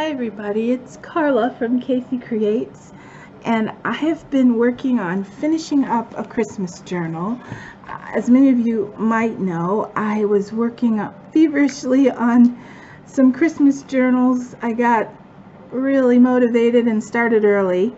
Hi everybody, it's Carla from Casey Creates, and I have been working on finishing up a Christmas journal. As many of you might know, I was working feverishly on some Christmas journals. I got really motivated and started early,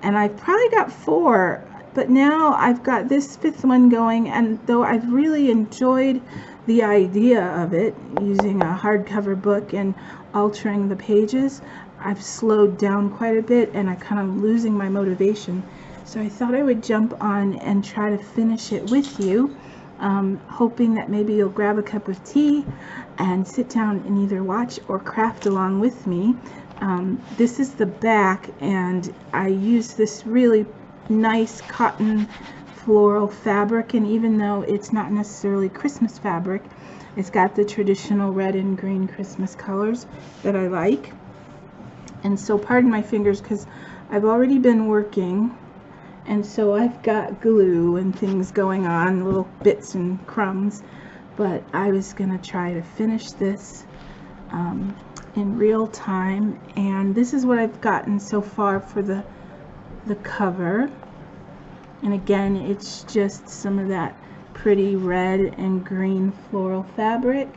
and I've probably got 4, but now I've got this 5th one going, and though I've really enjoyed the idea of it, using a hardcover book and altering the pages, I've slowed down quite a bit and I'm kind of losing my motivation. So I thought I would jump on and try to finish it with you, hoping that maybe you'll grab a cup of tea and sit down and either watch or craft along with me. This is the back, and I use this really nice cotton floral fabric, and even though it's not necessarily Christmas fabric, it's got the traditional red and green Christmas colors that I like. And so pardon my fingers because I've already been working, and so I've got glue and things going on, little bits and crumbs, but I was going to try to finish this in real time, and this is what I've gotten so far for the cover. And again, it's just some of that pretty red and green floral fabric,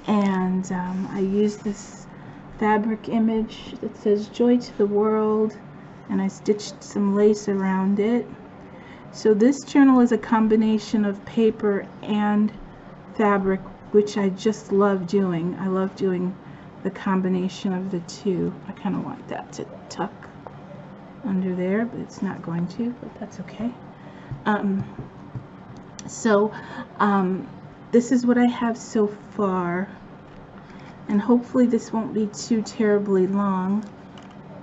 and I use this fabric image that says "Joy to the World," and I stitched some lace around it. So this journal is a combination of paper and fabric, which I just love doing. I love doing the combination of the two. I kind of want that to tuck under there, but it's not going to, but that's okay. This is what I have so far, and hopefully this won't be too terribly long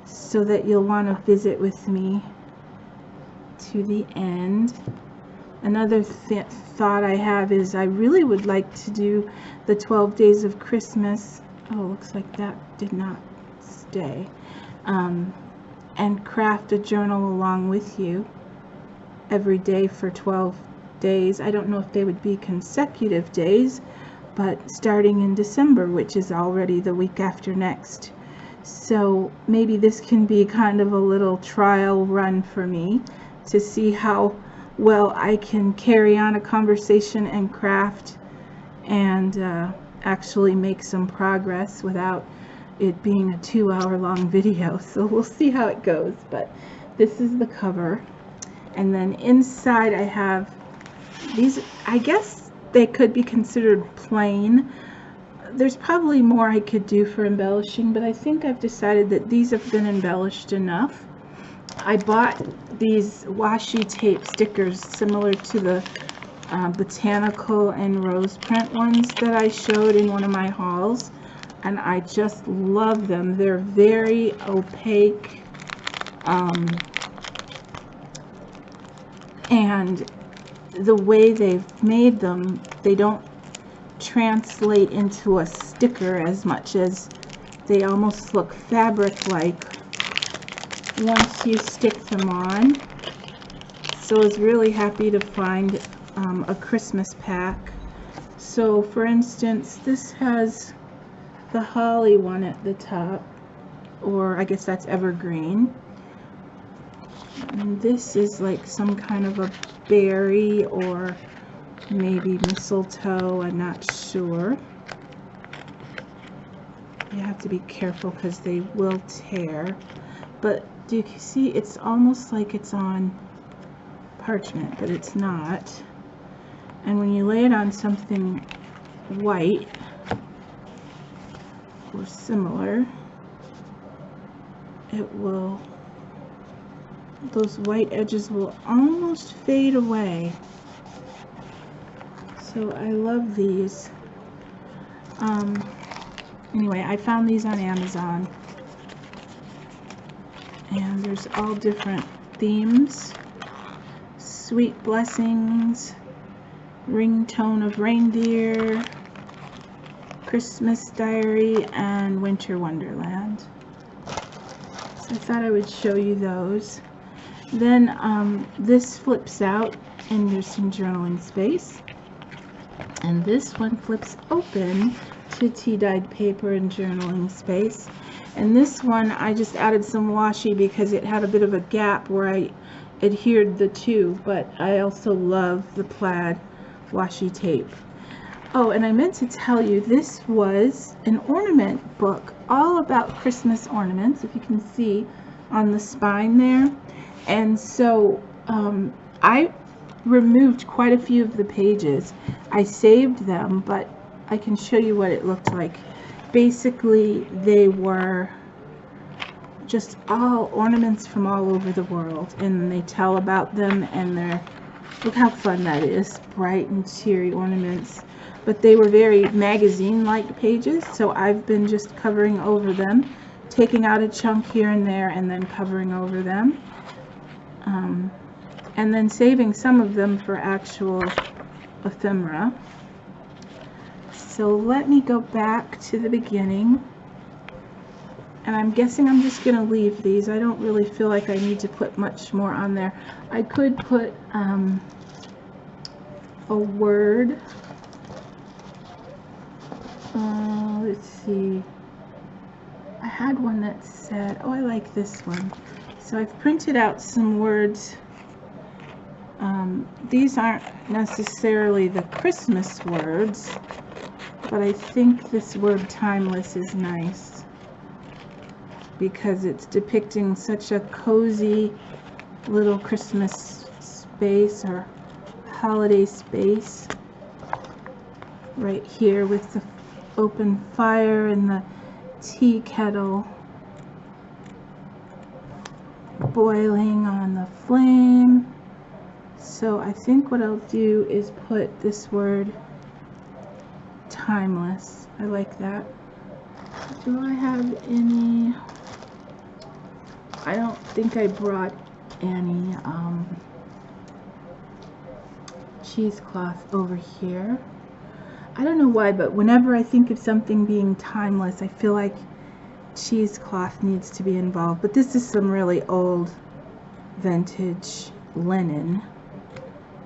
so that you'll want to visit with me to the end. Another thought I have is I really would like to do the 12 days of Christmas. Oh, looks like that did not stay. And craft a journal along with you every day for 12 days. I don't know if they would be consecutive days, but starting in December, which is already the week after next. So maybe this can be kind of a little trial run for me to see how well I can carry on a conversation and craft and actually make some progress without it being a 2-hour-long video. So we'll see how it goes, but this is the cover. And then inside I have these, I guess they could be considered plain. There's probably more I could do for embellishing, but I think I've decided that these have been embellished enough. I bought these washi tape stickers similar to the botanical and rose print ones that I showed in one of my hauls, and I just love them. They're very opaque, and the way they've made them, they don't translate into a sticker as much as they almost look fabric-like once you stick them on. So I was really happy to find a Christmas pack. So for instance, this has the holly one at the top, or I guess that's evergreen, and this is like some kind of a berry or maybe mistletoe, I'm not sure. You have to be careful because they will tear, but do you see it's almost like it's on parchment, but it's not. And when you lay it on something white or similar, it will, those white edges will almost fade away. So I love these. Anyway, I found these on Amazon, and there's all different themes: sweet blessings, ringtone of reindeer, Christmas diary, and winter wonderland. So I thought I would show you those. Then this flips out and there's some journaling space, and this one flips open to tea-dyed paper and journaling space. And this one I just added some washi because it had a bit of a gap where I adhered the two, but I also love the plaid washi tape. Oh, and I meant to tell you, this was an ornament book all about Christmas ornaments, if you can see on the spine there. And so I removed quite a few of the pages. I saved them, but I can show you what it looked like. Basically, they were just all ornaments from all over the world, and they tell about them, and they're, look how fun that is, bright and cheery ornaments. But they were very magazine-like pages, so I've been just covering over them, taking out a chunk here and there, and then covering over them. And then saving some of them for actual ephemera. So let me go back to the beginning. And I'm guessing I'm just going to leave these. I don't really feel like I need to put much more on there. I could put a word. Let's see. I had one that said, oh, I like this one. So I've printed out some words. These aren't necessarily the Christmas words, but I think this word timeless is nice because it's depicting such a cozy little Christmas space or holiday space right here with the open fire and the tea kettle boiling on the flame. So I think what I'll do is put this word timeless. I like that. Do I have any? I don't think I brought any cheesecloth over here. I don't know why, but whenever I think of something being timeless, I feel like cheesecloth needs to be involved. But this is some really old vintage linen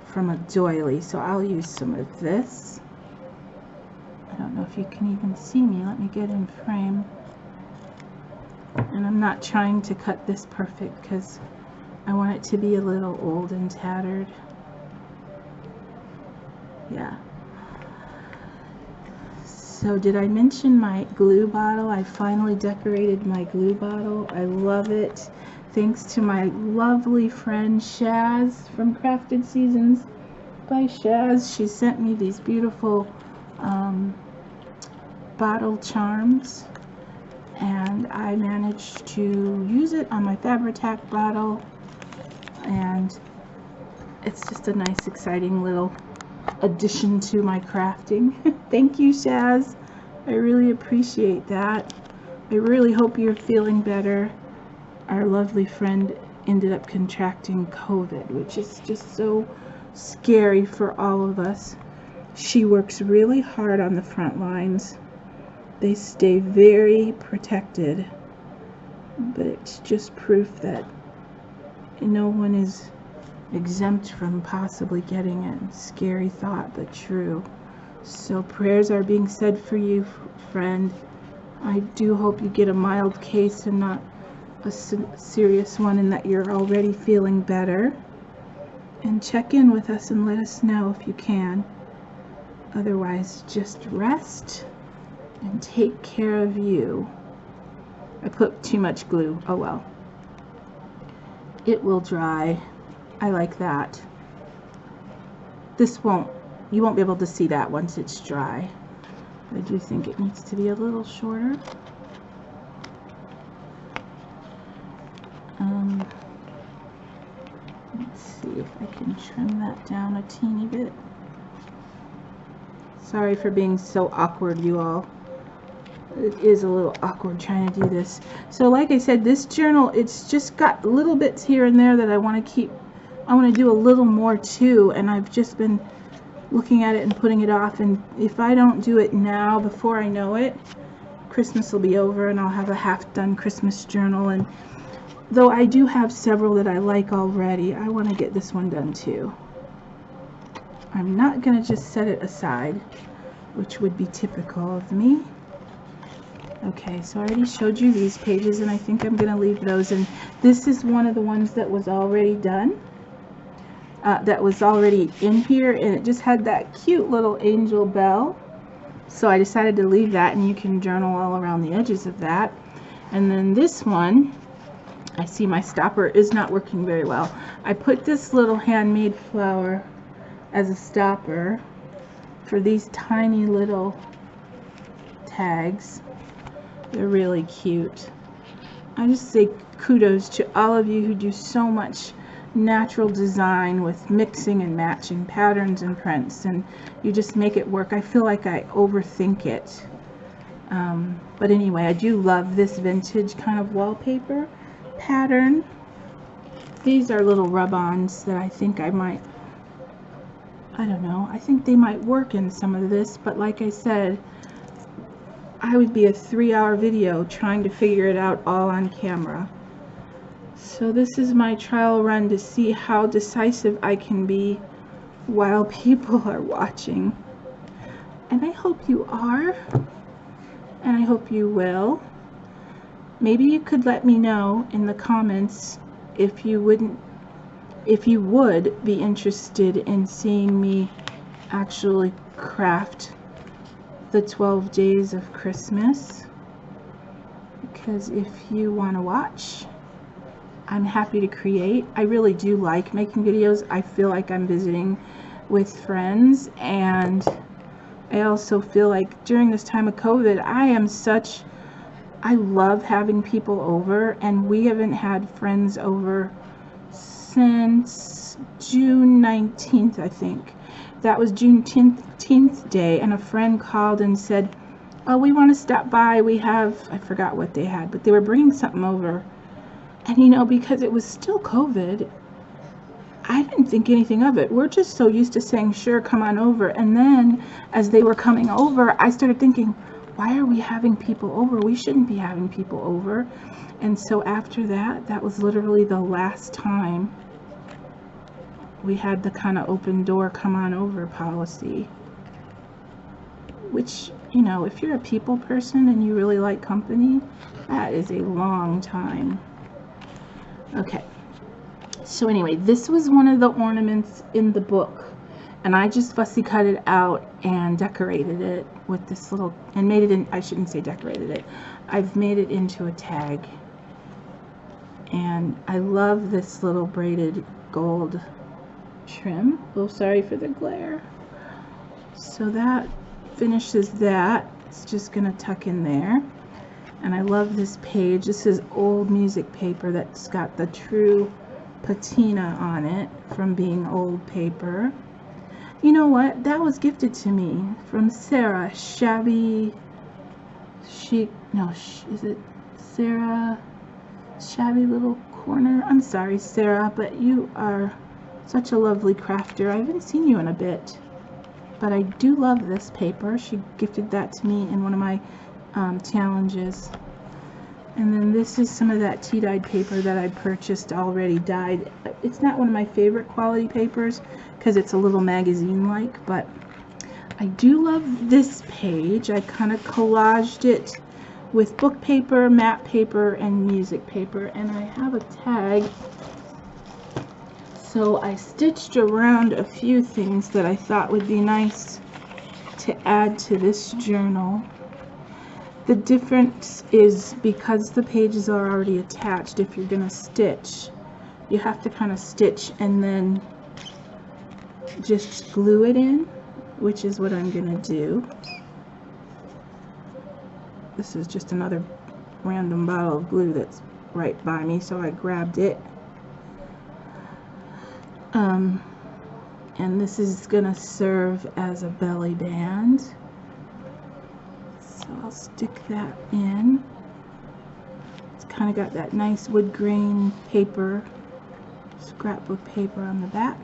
from a doily, so I'll use some of this. I don't know if you can even see me. Let me get in frame. And I'm not trying to cut this perfect because I want it to be a little old and tattered. Yeah. So did I mention my glue bottle? I finally decorated my glue bottle. I love it. Thanks to my lovely friend Shaz from Crafted Seasons by Shaz. She sent me these beautiful bottle charms, and I managed to use it on my Fabri-Tac bottle, and it's just a nice, exciting little addition to my crafting. Thank you, Shaz. I really appreciate that. I really hope you're feeling better. Our lovely friend ended up contracting COVID, which is just so scary for all of us. She works really hard on the front lines. They stay very protected, but it's just proof that no one is exempt from possibly getting it. Scary thought, but true. So prayers are being said for you, friend. I do hope you get a mild case and not a serious one, and that you're already feeling better. And check in with us and let us know if you can. Otherwise, just rest and take care of you. I put too much glue. Oh well. It will dry. I like that. This won't, you won't be able to see that once it's dry. I do think it needs to be a little shorter. Let's see if I can trim that down a teeny bit. Sorry for being so awkward, you all. It is a little awkward trying to do this. So like I said, this journal, it's just got little bits here and there that I want to keep. I want to do a little more too, and I've just been looking at it and putting it off, and if I don't do it now, before I know it, Christmas will be over and I'll have a half-done Christmas journal. And though I do have several that I like already, I want to get this one done too. I'm not going to just set it aside, which would be typical of me. Okay, so I already showed you these pages, and I think I'm going to leave those. And this is one of the ones that was already done, that was already in here, and it just had that cute little angel bell. So I decided to leave that, and you can journal all around the edges of that. And then this one, I see my stopper is not working very well. I put this little handmade flower as a stopper for these tiny little tags. They're really cute. I just say kudos to all of you who do so much natural design with mixing and matching patterns and prints, and you just make it work. I feel like I overthink it. But anyway, I do love this vintage kind of wallpaper pattern. These are little rub-ons that I think I might, I don't know, I think they might work in some of this, but like I said, I would be a 3-hour video trying to figure it out all on camera. So this is my trial run to see how decisive I can be while people are watching. And I hope you are, and I hope you will. Maybe you could let me know in the comments if you would be interested in seeing me actually craft the 12 days of Christmas, because if you want to watch, I'm happy to create. I really do like making videos. I feel like I'm visiting with friends, and I also feel like during this time of COVID, I love having people over, and we haven't had friends over since June 19th, I think. That was Juneteenth day, and a friend called and said, oh, we want to stop by. We have, I forgot what they had, but they were bringing something over. And you know, because it was still COVID, I didn't think anything of it. We're just so used to saying, sure, come on over. And then as they were coming over, I started thinking, why are we having people over? We shouldn't be having people over. And so after that, that was literally the last time we had the kind of open door, come on over policy. Which, you know, if you're a people person and you really like company, that is a long time. Okay. So anyway, this was one of the ornaments in the book, and I just fussy cut it out and decorated it with this little, and made it in, I shouldn't say decorated it, I've made it into a tag. And I love this little braided gold trim. Oh, sorry for the glare. So that finishes that. It's just gonna tuck in there. And I love this page. This is old music paper that's got the true patina on it from being old paper. You know what? That was gifted to me from Sarah. Shabby Chic. No, is it Sarah? Shabby Little Corner. I'm sorry, Sarah, but you are such a lovely crafter. I haven't seen you in a bit, but I do love this paper. She gifted that to me in one of my challenges. And then this is some of that tea-dyed paper that I purchased already dyed. It's not one of my favorite quality papers because it's a little magazine-like, but I do love this page. I kind of collaged it with book paper, matte paper, and music paper, and I have a tag. So I stitched around a few things that I thought would be nice to add to this journal. The difference is because the pages are already attached, if you're going to stitch, you have to kind of stitch and then just glue it in, which is what I'm going to do. This is just another random bottle of glue that's right by me, so I grabbed it. And this is going to serve as a belly band. So I'll stick that in. It's kind of got that nice wood grain paper, scrapbook paper on the back.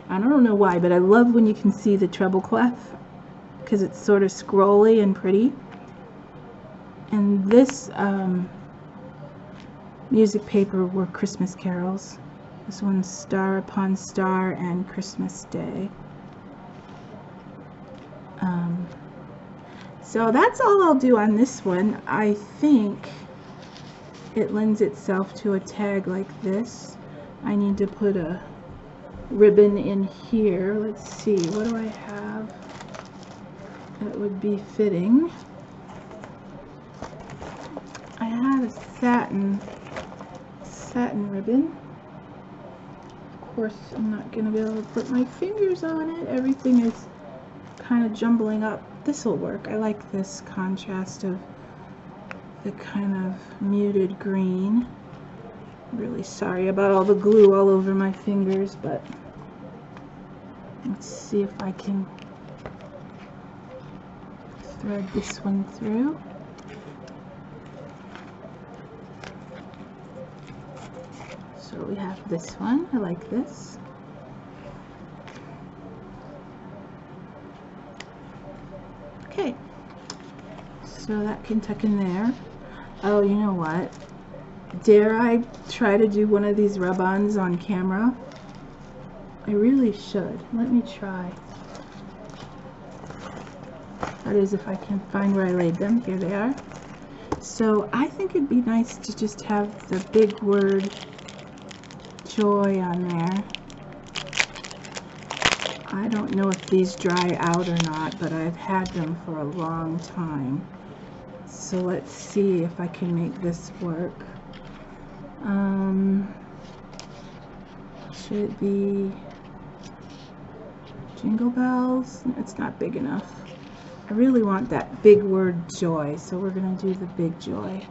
I don't know why, but I love when you can see the treble clef because it's sort of scrolly and pretty. And this music paper were Christmas carols. This one's Star Upon Star and Christmas Day. So that's all I'll do on this one. I think it lends itself to a tag like this. I need to put a ribbon in here. Let's see, what do I have that would be fitting? I had a satin ribbon. Of course, I'm not going to be able to put my fingers on it. Everything is kind of jumbling up. This will work. I like this contrast of the kind of muted green. Really sorry about all the glue all over my fingers, but let's see if I can thread this one through. So we have this one. I like this. Okay, so that can tuck in there. Oh, you know what? Dare I try to do one of these rub-ons on camera? I really should. Let me try. That is, if I can find where I laid them. Here they are. So I think it'd be nice to just have the big word joy on there. I don't know if these dry out or not, but I've had them for a long time. So let's see if I can make this work. Should it be jingle bells? It's not big enough. I really want that big word joy, so we're going to do the big joy.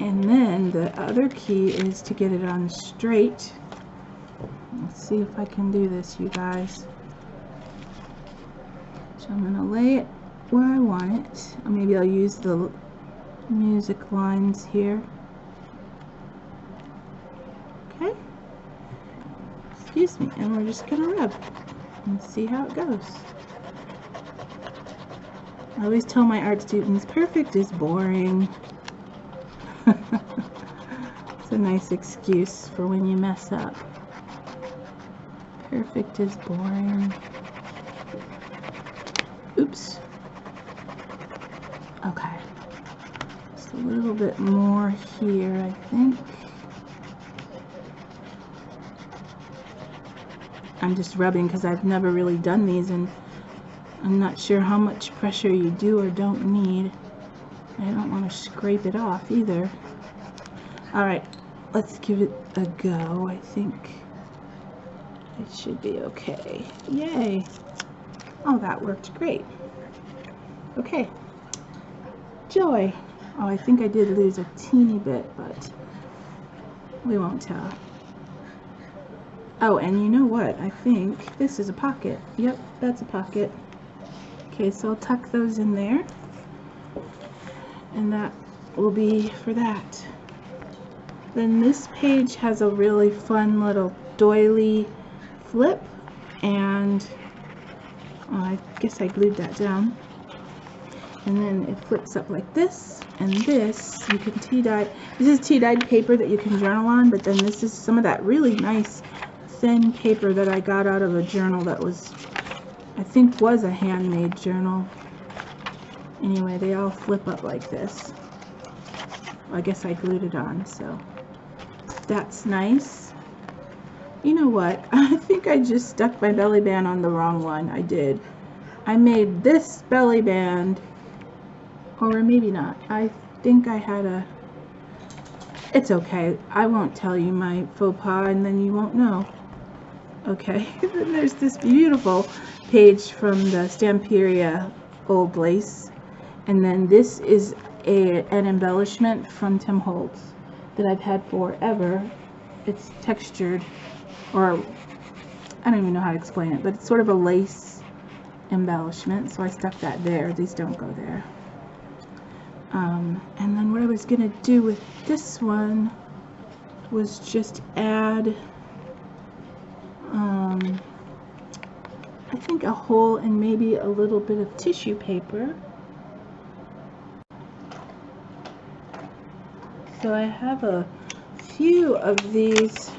And then the other key is to get it on straight. Let's see if I can do this, you guys. So I'm going to lay it where I want it. Or maybe I'll use the music lines here. Okay. Excuse me. And we're just going to rub and see how it goes. I always tell my art students, perfect is boring. It's a nice excuse for when you mess up. Perfect is boring. Oops. Okay. Just a little bit more here, I think. I'm just rubbing because I've never really done these, and I'm not sure how much pressure you do or don't need. I don't want to scrape it off either. Alright, let's give it a go. I think it should be okay. Yay! Oh, that worked great. Okay. Joy. Oh, I think I did lose a teeny bit, but we won't tell. Oh, and you know what? I think this is a pocket. Yep, that's a pocket. Okay, so I'll tuck those in there. And that will be for that. Then this page has a really fun little doily flip, and oh, I guess I glued that down. And then it flips up like this, and this you can tea-dye. This is tea-dyed paper that you can journal on, but then this is some of that really nice thin paper that I got out of a journal that was, I think, was a handmade journal. Anyway, they all flip up like this. I guess I glued it on, so that's nice. You know what? I think I just stuck my belly band on the wrong one. I did. I made this belly band, or maybe not. I think I had a... It's okay. I won't tell you my faux pas, and then you won't know. Okay. Then there's this beautiful page from the Stamperia Old Lace. And then this is an embellishment from Tim Holtz that I've had forever. It's textured, or I don't even know how to explain it, but it's sort of a lace embellishment, so I stuck that there. These don't go there. And then what I was going to do with this one was just add, I think, a hole and maybe a little bit of tissue paper. So I have a few of these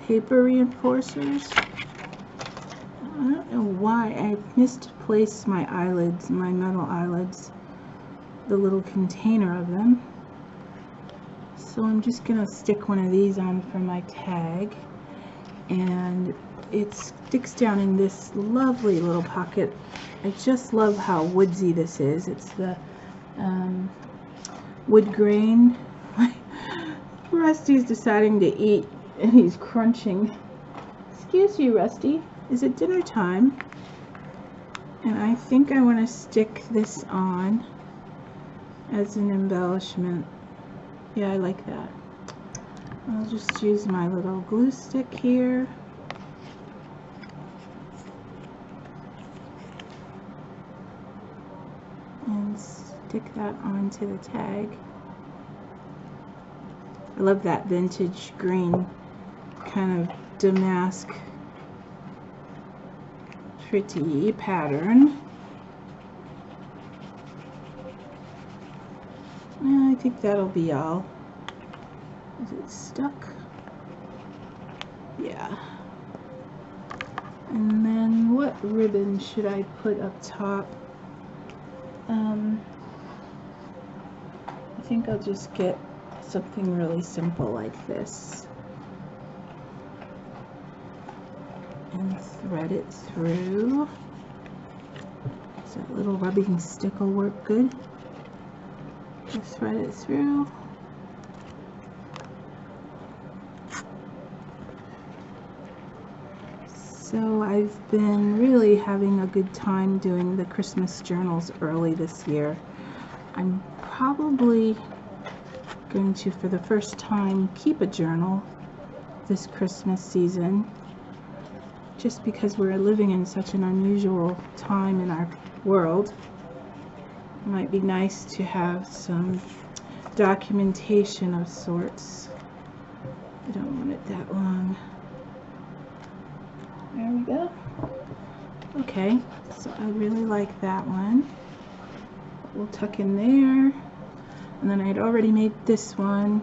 paper reinforcers. I don't know why I misplaced my eyelids, my metal eyelids, the little container of them. So I'm just gonna stick one of these on for my tag, and it sticks down in this lovely little pocket. I just love how woodsy this is. It's the wood grain. Rusty's deciding to eat and he's crunching. Excuse you, Rusty. Is it dinner time? And I think I want to stick this on as an embellishment. Yeah, I like that. I'll just use my little glue stick here. And stick that onto the tag. I love that vintage green kind of damask pretty pattern. I think that'll be all. Is it stuck? Yeah. And then what ribbon should I put up top? I think I'll just get something really simple like this and thread it through. So that little rubbing stick will work good. Just thread it through. So I've been really having a good time doing the Christmas journals early this year. I'm probably going to, for the first time, keep a journal this Christmas season, just because we're living in such an unusual time in our world. It might be nice to have some documentation of sorts. I don't want it that long. There we go. Okay, so I really like that one. We'll tuck in there. And then I'd already made this one.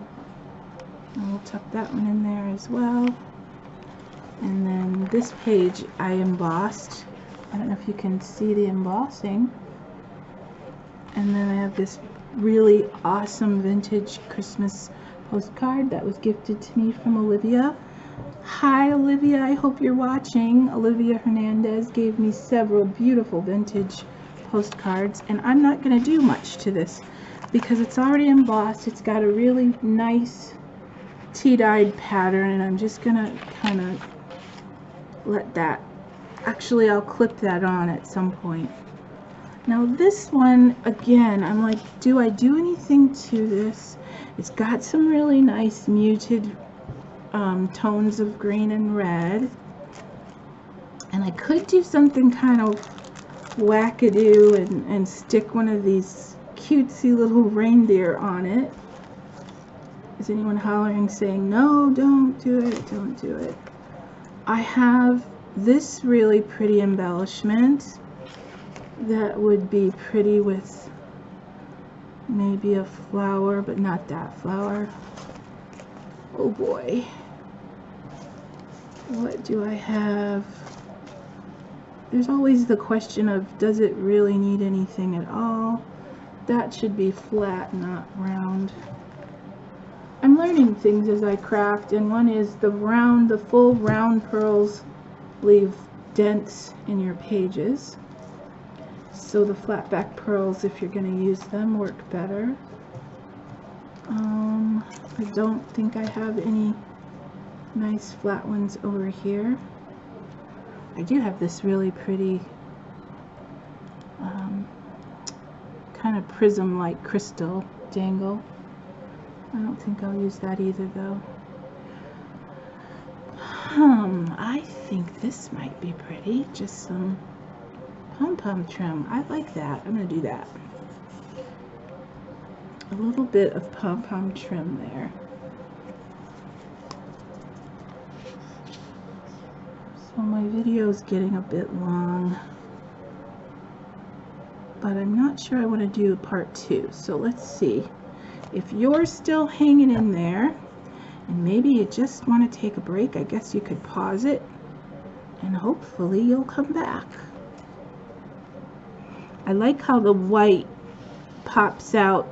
And we'll tuck that one in there as well. And then this page I embossed. I don't know if you can see the embossing. And then I have this really awesome vintage Christmas postcard that was gifted to me from Olivia. Hi Olivia, I hope you're watching. Olivia Hernandez gave me several beautiful vintage postcards, and I'm not going to do much to this because it's already embossed. It's got a really nice tea-dyed pattern, and I'm just going to kind of let that, actually I'll clip that on at some point. Now this one, again, I'm like, do I do anything to this? It's got some really nice muted tones of green and red, and I could do something kind of wackadoo and stick one of these cutesy little reindeer on it. Is anyone hollering saying, no, don't do it, don't do it? I have this really pretty embellishment that would be pretty with maybe a flower, but not that flower. Oh boy. What do I have? There's always the question of, does it really need anything at all? That should be flat, not round. I'm learning things as I craft, and one is the full round pearls leave dents in your pages. So the flat back pearls, if you're going to use them, work better. I don't think I have any nice flat ones over here. I do have this really pretty kind of prism-like crystal dangle. I don't think I'll use that either though. I think this might be pretty. Just some pom-pom trim. I like that. I'm going to do that. A little bit of pom-pom trim there. So my video is getting a bit long, but I'm not sure I want to do a part 2. So let's see. If you're still hanging in there And maybe you just want to take a break. I guess you could pause it and hopefully you'll come back. I like how the white pops out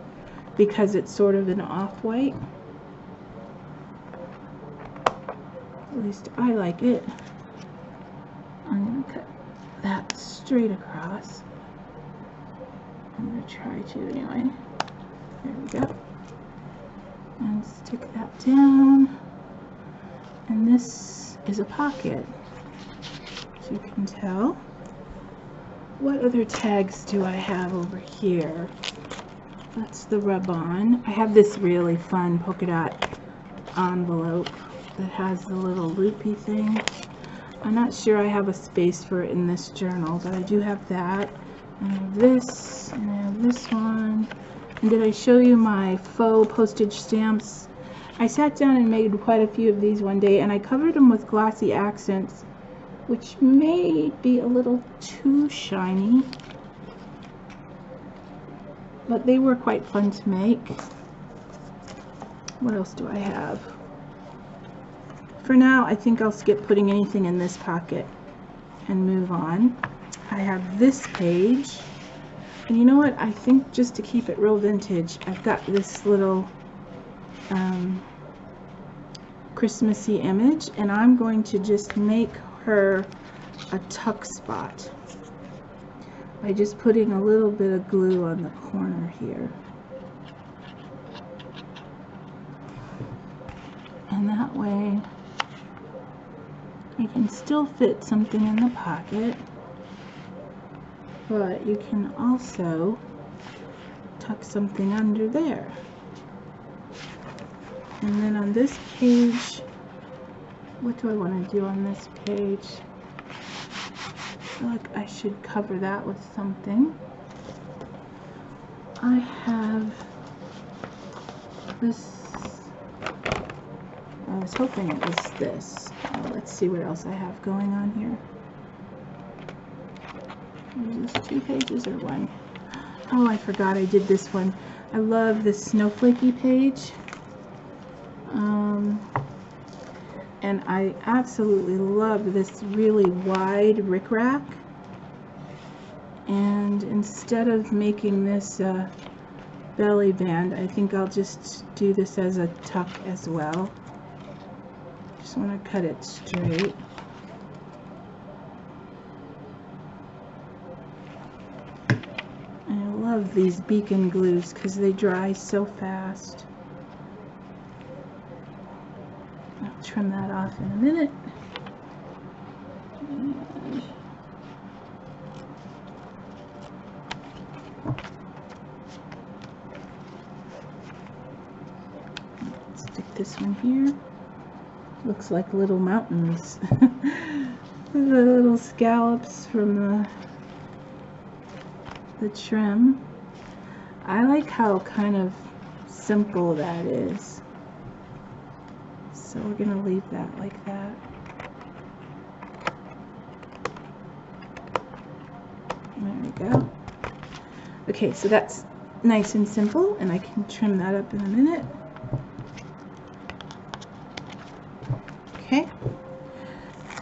because it's sort of an off-white. At least I like it. I'm going to cut that straight across. I'm going to try to anyway. There we go. And stick that down. And this is a pocket, as you can tell. What other tags do I have over here? That's the rub-on. I have this really fun polka dot envelope that has the little loopy thing. I'm not sure I have a space for it in this journal, but I do have that. And I have this, and I have this one. And did I show you my faux postage stamps? I sat down and made quite a few of these one day, and I covered them with glossy accents, which may be a little too shiny, but they were quite fun to make. What else do I have? For now, I think I'll skip putting anything in this pocket and move on. I have this page, and you know what? I think just to keep it real vintage, I've got this little Christmassy image, and I'm going to just make her a tuck spot by just putting a little bit of glue on the corner here. And that way you can still fit something in the pocket, but you can also tuck something under there. And then on this page, what do I want to do on this page? I feel like I should cover that with something. I have this. I was hoping it was this. Let's see what else I have going on here. Is this 2 pages or 1? Oh, I forgot I did this one. I love this snowflakey page. And I absolutely love this really wide rickrack. And instead of making this a belly band, I think I'll just do this as a tuck as well. Just want to cut it straight. And I love these beacon glues because they dry so fast. I'll trim that off in a minute. And stick this one here. Looks like little mountains. The little scallops from the trim. I like how kind of simple that is. So we're going to leave that like that. There we go. Okay, so that's nice and simple, and I can trim that up in a minute. Okay,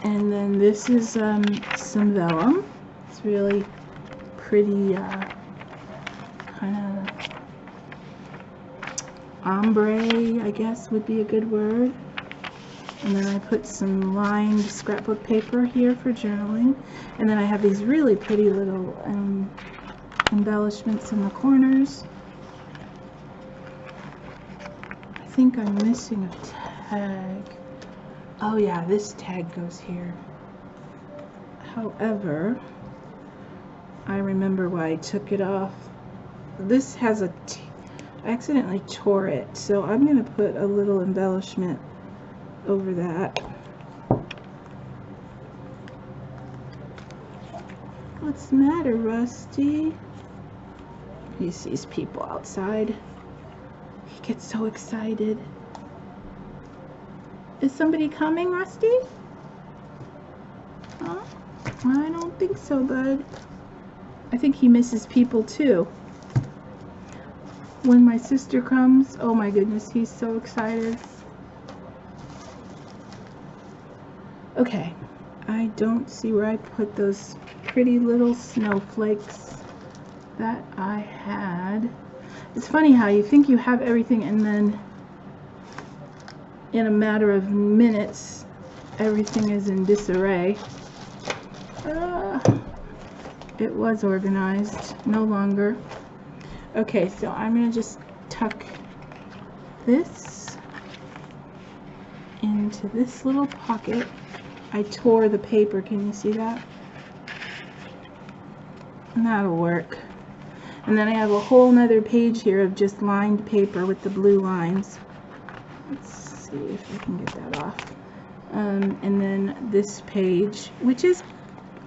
and then this is some vellum. It's really pretty kind of ombre, I guess would be a good word. And then I put some lined scrapbook paper here for journaling. And then I have these really pretty little embellishments in the corners. I think I'm missing a tag. Oh yeah, this tag goes here. However, I remember why I took it off. This has I accidentally tore it, so I'm going to put a little embellishment over that. What's the matter, Rusty? He sees people outside. He gets so excited. Is somebody coming, Rusty? Huh? I don't think so, bud. I think he misses people too. When my sister comes, oh my goodness, he's so excited. Okay, I don't see where I put those pretty little snowflakes that I had. It's funny how you think you have everything and then in a matter of minutes everything is in disarray. It was organized, no longer. Okay, so I'm going to just tuck this into this little pocket. I tore the paper, can you see that? And that'll work. And then I have a whole nother page here of just lined paper with the blue lines. Let's see if I can get that off. And then this page, which is,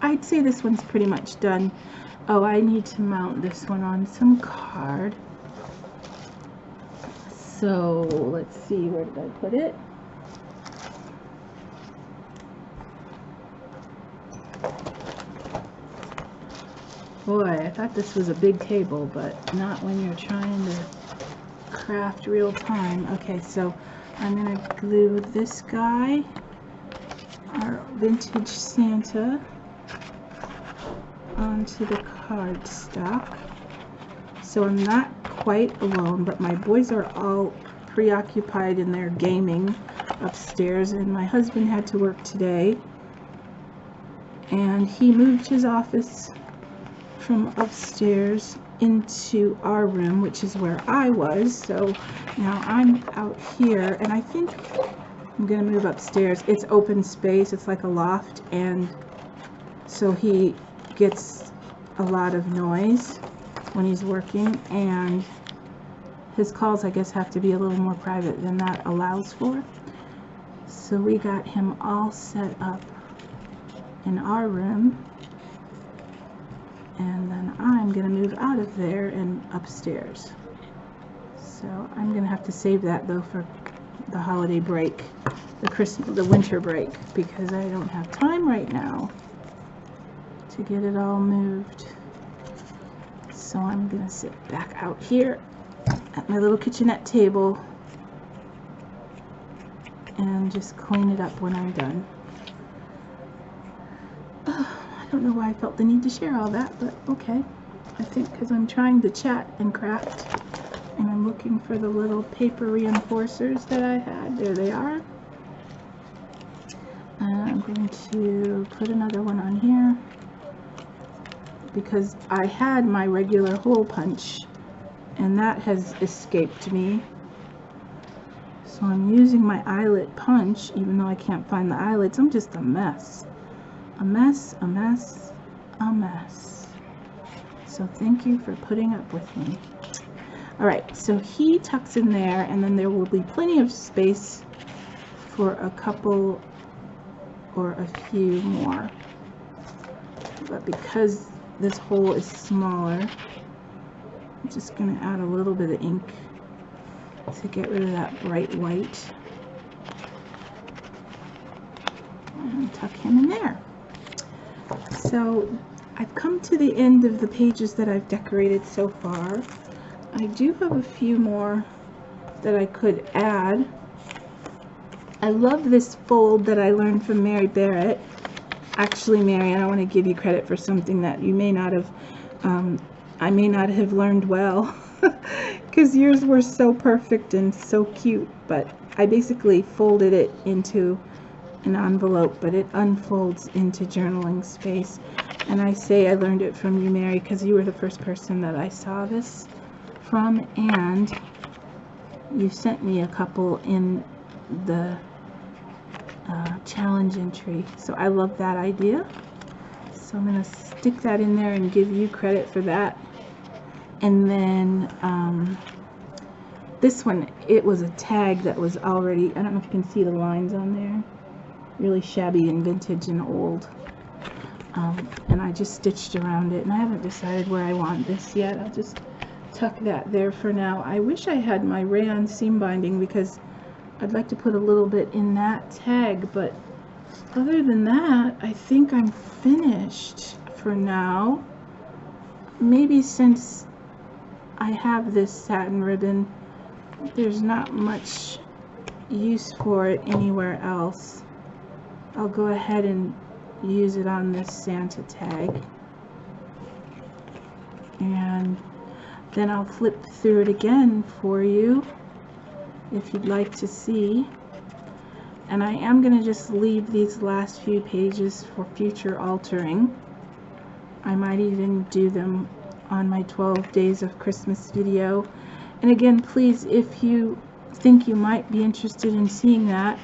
I'd say this one's pretty much done. Oh, I need to mount this one on some card. So let's see, where did I put it? Boy, I thought this was a big table, but not when you're trying to craft real time. Okay, so I'm going to glue this guy, our vintage Santa, onto the cardstock. So I'm not quite alone, but my boys are all preoccupied in their gaming upstairs, and my husband had to work today, and he moved his office from upstairs into our room, which is where I was. So now I'm out here, and I think I'm gonna move upstairs. It's open space, it's like a loft, and so he gets a lot of noise when he's working, and his calls, I guess, have to be a little more private than that allows for. So we got him all set up in our room, and then I'm gonna move out of there and upstairs. So I'm gonna have to save that though for the holiday break, the winter break, because I don't have time right now to get it all moved. So I'm gonna sit back out here at my little kitchenette table and just clean it up when I'm done. I don't know why I felt the need to share all that, but okay. I think because I'm trying to chat and craft, and I'm looking for the little paper reinforcers that I had. There they are. And I'm going to put another one on here because I had my regular hole punch and that has escaped me. So I'm using my eyelet punch, even though I can't find the eyelets. I'm just a mess. A mess, a mess, a mess. So thank you for putting up with me. Alright, so he tucks in there, and then there will be plenty of space for a couple or a few more. But because this hole is smaller, I'm just going to add a little bit of ink to get rid of that bright white. And tuck him in there. So I've come to the end of the pages that I've decorated so far. I do have a few more that I could add. I love this fold that I learned from Mary Barrett. Actually, Mary, I want to give you credit for something that you may not have, I may not have learned well, because yours were so perfect and so cute, but I basically folded it into an envelope, but it unfolds into journaling space. And I say I learned it from you, Mary, because you were the first person that I saw this from, and you sent me a couple in the challenge entry. So I love that idea. So I'm going to stick that in there and give you credit for that. And then this one, it was a tag that was already, I don't know if you can see the lines on there, really shabby and vintage and old. And I just stitched around it, and I haven't decided where I want this yet. I'll just tuck that there for now. I wish I had my rayon seam binding because I'd like to put a little bit in that tag, but other than that, I think I'm finished for now. Maybe since I have this satin ribbon, there's not much use for it anywhere else. I'll go ahead and use it on this Santa tag, and then I'll flip through it again for you if you'd like to see. And I am going to just leave these last few pages for future altering. I might even do them on my 12 Days of Christmas video. And again, please, if you think you might be interested in seeing that,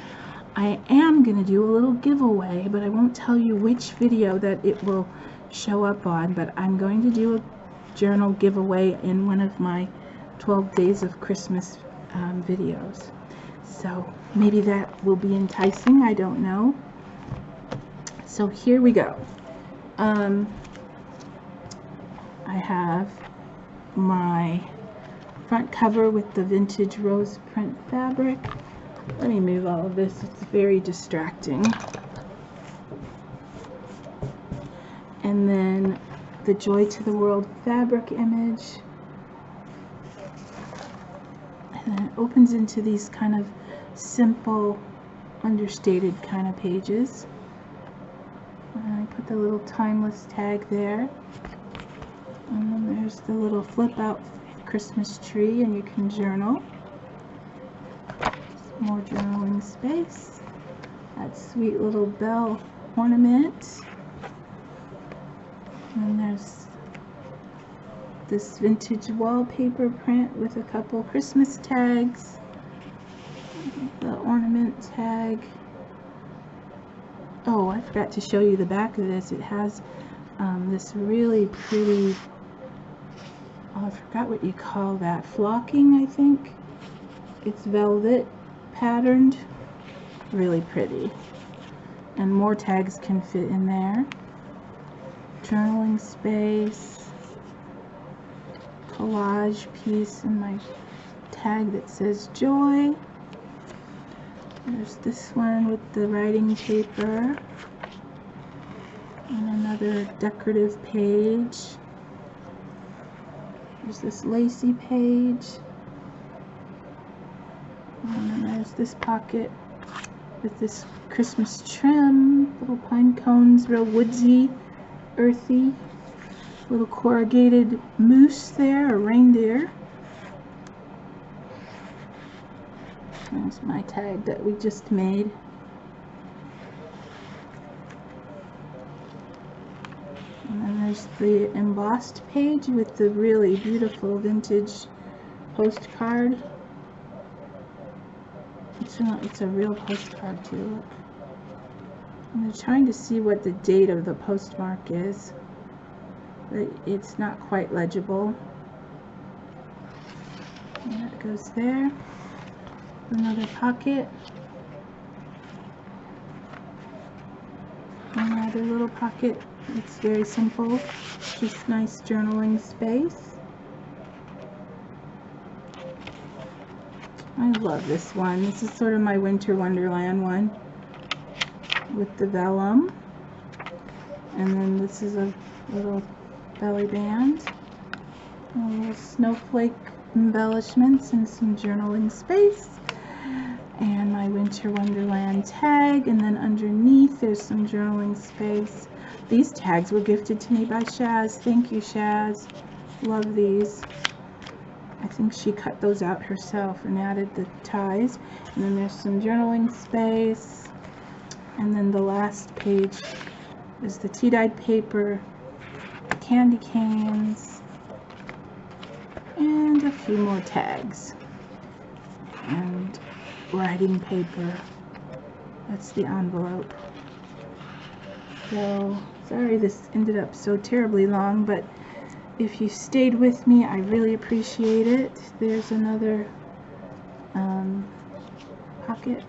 I am going to do a little giveaway, but I won't tell you which video that it will show up on, but I'm going to do a journal giveaway in one of my 12 Days of Christmas videos. So maybe that will be enticing, I don't know. So here we go. I have my front cover with the vintage rose print fabric. Let me move all of this, it's very distracting. And then the Joy to the World fabric image. And then it opens into these kind of simple, understated kind of pages. And I put the little timeless tag there. And then there's the little flip out Christmas tree, and you can journal. More journaling space. That sweet little bell ornament. And there's this vintage wallpaper print with a couple Christmas tags. The ornament tag. Oh, I forgot to show you the back of this. It has this really pretty, oh, I forgot what you call that, flocking, I think. It's velvet patterned, really pretty, and more tags can fit in there. Journaling space, collage piece, and my tag that says Joy. There's this one with the writing paper, and another decorative page. There's this lacy page. And then there's this pocket with this Christmas trim, little pine cones, real woodsy, earthy, little corrugated moose there, or reindeer. There's my tag that we just made. And then there's the embossed page with the really beautiful vintage postcard. It's a real postcard too, look. I'm trying to see what the date of the postmark is, but it's not quite legible. And that goes there. Another pocket. Another little pocket. It's very simple, just nice journaling space. I love this one. This is sort of my Winter Wonderland one with the vellum. And then this is a little belly band. And little snowflake embellishments and some journaling space. And my Winter Wonderland tag. And then underneath there's some journaling space. These tags were gifted to me by Shaz. Thank you, Shaz. Love these. I think she cut those out herself and added the ties. And then there's some journaling space. And then the last page is the tea-dyed paper, candy canes, and a few more tags. And writing paper. That's the envelope. So, sorry this ended up so terribly long, but if you stayed with me, I really appreciate it. There's another pocket.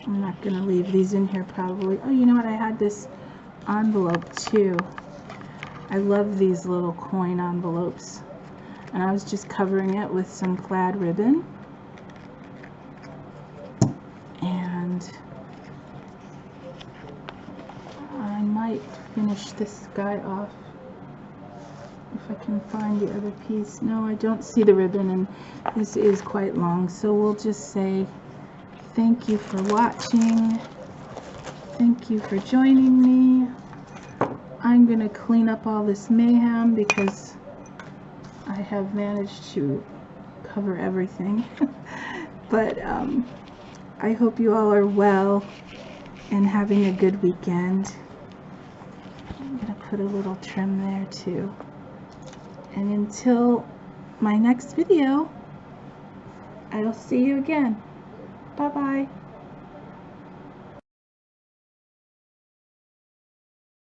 I'm not going to leave these in here probably. Oh, you know what? I had this envelope too. I love these little coin envelopes. And I was just covering it with some plaid ribbon. And I might finish this guy off if I can find the other piece. No, I don't see the ribbon, and this is quite long, so we'll just say thank you for watching. Thank you for joining me. I'm going to clean up all this mayhem because I have managed to cover everything. But I hope you all are well and having a good weekend. I'm going to put a little trim there too. And until my next video, I'll see you again. Bye-bye.